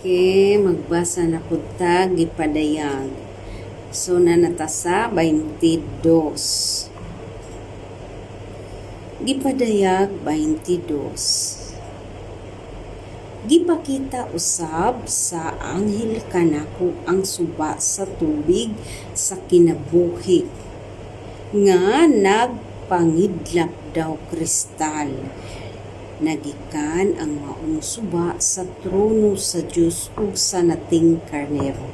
Okay, magbasa na pud ta gipadayag. So nanatasa 22. Gipadayag 22. Gipakita usab sa anghel kanako ang suba sa tubig sa kinabuhi nga nagpangidlap daw kristal. Nagikan ang maong suba sa trono sa Dios ug sa nating karnero.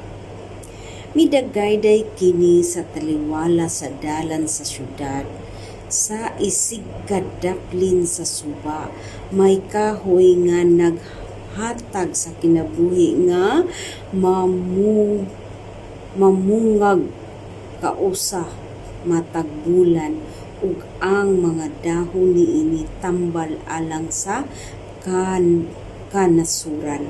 Midagayday kini sa taliwala sa dalan sa syudad. Sa isig kadaplin sa suba, may kahoy nga naghatag sa kinabuhi nga mamungag kausa matag bulan ug ang mga dahon niini tambal alang sa kanasuran.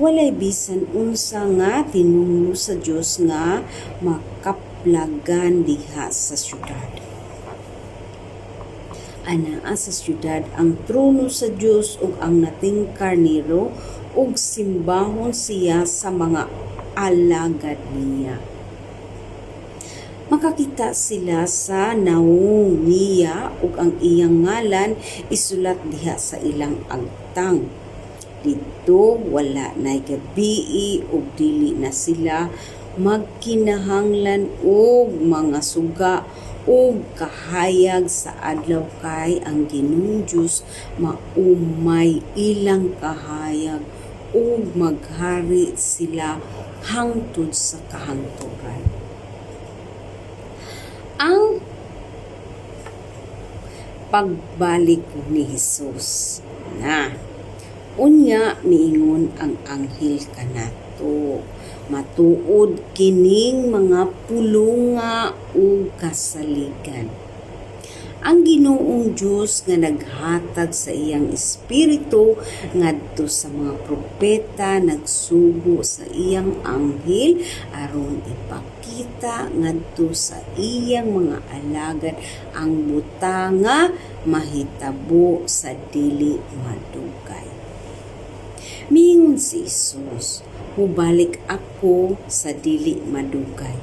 Walay bisan unsa nga tinunglo sa Dios nga makaplagan diha sa syudad. Anaa sa syudad ang trono sa Dios ug ang nating karnero ug simbahon siya sa mga alagad niya. Makakita sila sa naong niya ug ang iyang ngalan isulat diha sa ilang agtang. Dito wala nay gabii ug dili na sila magkinahanglan og mga suga ug kahayag sa adlaw kay ang Ginoong Dios maumay ilang kahayag ug maghari sila hangtod sa kahangturan. Ang pagbalik ni Jesus na unya miingon ang anghel kanato, matuod kining mga pulonga ug kasaligan. Ang Ginoong Dios nga naghatag sa iyang espiritu ngadto sa mga propeta nagsugo sa iyang anghel aron ipakita ngadto sa iyang mga alagad ang butanga mahitabo sa dili madugay. Miingon si Jesus, mubalik ako sa dili madugay.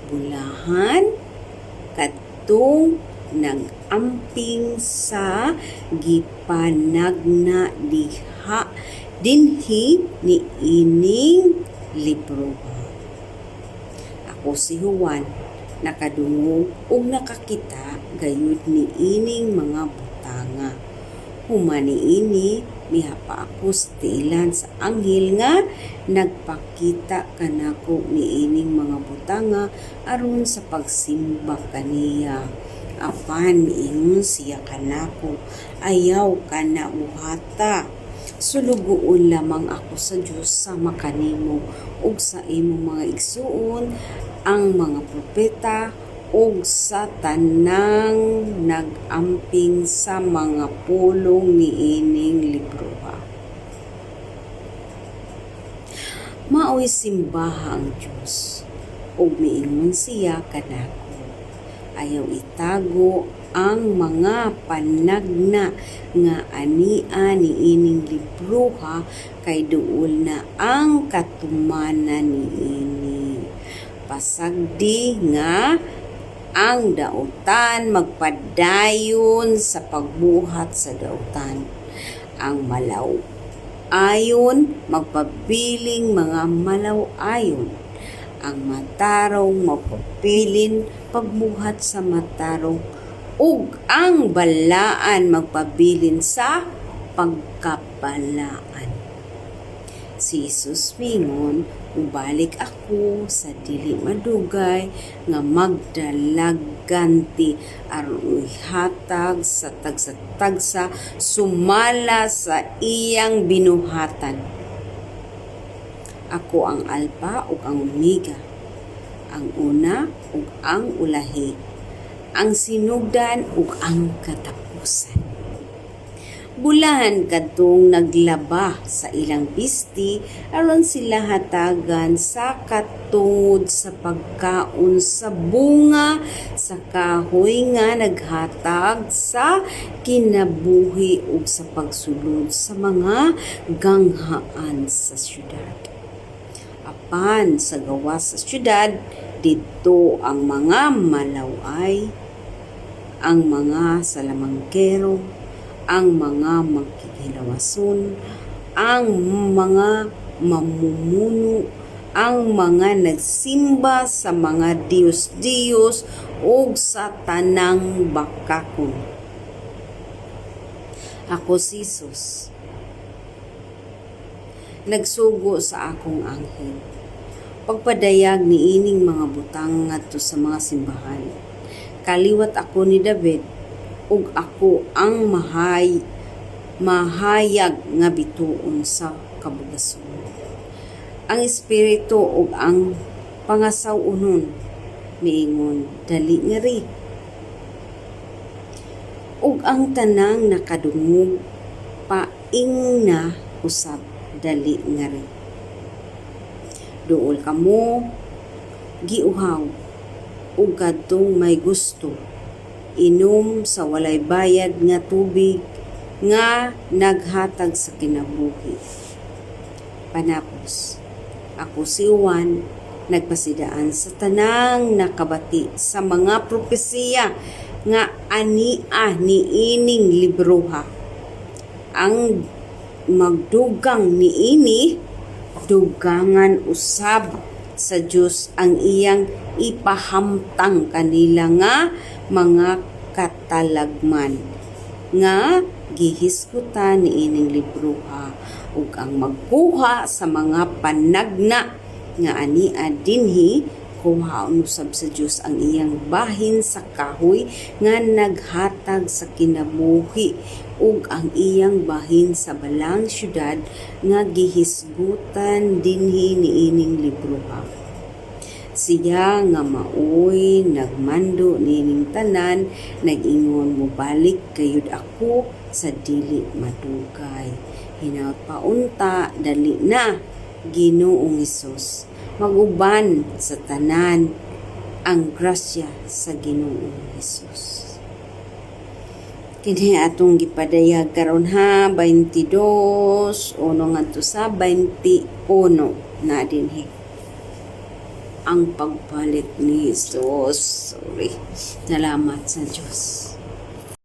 Bulahan kadtong nagamping sa gipanagna diha dinhi ni ining libro. Ako si Juan, nakadungog ug nakakita gayud ni ining mga butanga. Humani ini mihapa ako sa tiilan sa anghel nga nagpakita kanako ni ining mga butanga aron sa pagsimba kaniya. Apan miingon siya kanako, ayaw kana buhata. Sulugoon lamang ako sa Dios sama kanimo ug sa imong mga igsuon ang mga propeta ug sa tanang nagamping sa mga pulong niining libro. Maoy simbaha ang Dios ug miingon siya kanako, ayaw itago ang mga panagna nga ania niining libro kay duol na ang katumanan niini. Pasagdi nga ang dautan magpadayon sa pagbuhat sa dautan. Ang malaw ayon magpabiling mga malaw ayon. Ang matarong magpabilin pagbuhat sa matarong ug ang balaan magpabilin sa pagkabalaan. Si Jesus mingon, ubalik ako sa dili madugay nga magdalagganti aron ihatag sa tagsa-tagsa sumala sa iyang binuhatan. Ako ang Alpha ug ang Omega, ang una ug ang ulahi, ang sinugdan ug ang katapusan. Bulahan kadtong naglaba sa ilang pisti aron sila hatagan sa katungod sa pagkaon sa bunga sa kahoy nga naghatag sa kinabuhi ug sa pagsulod sa mga ganghaan sa syudad. Apan sa gawas sa syudad, dito ang mga malaway, ang mga salamangkero, ang mga magkikilawason, ang mga mamumuno, ang mga nagsimba sa mga Diyos-Diyos o sa tanang bakakon. Ako si Jesus. Nagsugo sa akong anghel. Pagpadayag ni ining mga butang ngadto sa mga simbahan. Kaliwat ako ni David, ug ako ang mahayag nga bituon sa kabugason. Ang espiritu ug ang pangasaw-unon miingon dali nga ri. Ug ang tanang nakadungog paing na usab dali nga ri. Duol kamo giuhaw ug kadtong may gusto inom sa walay bayad nga tubig nga naghatag sa kinabuhi. Panapos, ako si Juan, nagpasidaan sa tanang nakabati sa mga propesiya nga ania ni ining libroha. Ang magdugang ni ini, dugangan usab sa Dios ang iyang ipahamtang kanila nga mga katalagman nga gihisgutan ni ining libroha ug ang magkuha sa mga panagna nga ania dinhi kuhaon usab sa Dios ang iyang bahin sa kahoy nga naghatag sa kinabuhi ug ang iyang bahin sa balang syudad nga gihisgutan dinhi ni ining libroha. Siya nga maoy nagmando nining tanan, nag-ingon mo balik kayud ako sa dili madugay. Hinaut paunta dali na Ginoong Hesus. Maguban sa tanan ang grasya sa Ginoong Hesus. Kini atong gipadayag karon ha 22 uno ngadto sa 21 na dinhi ang pagbalik ni Jesus. Salamat sa Diyos.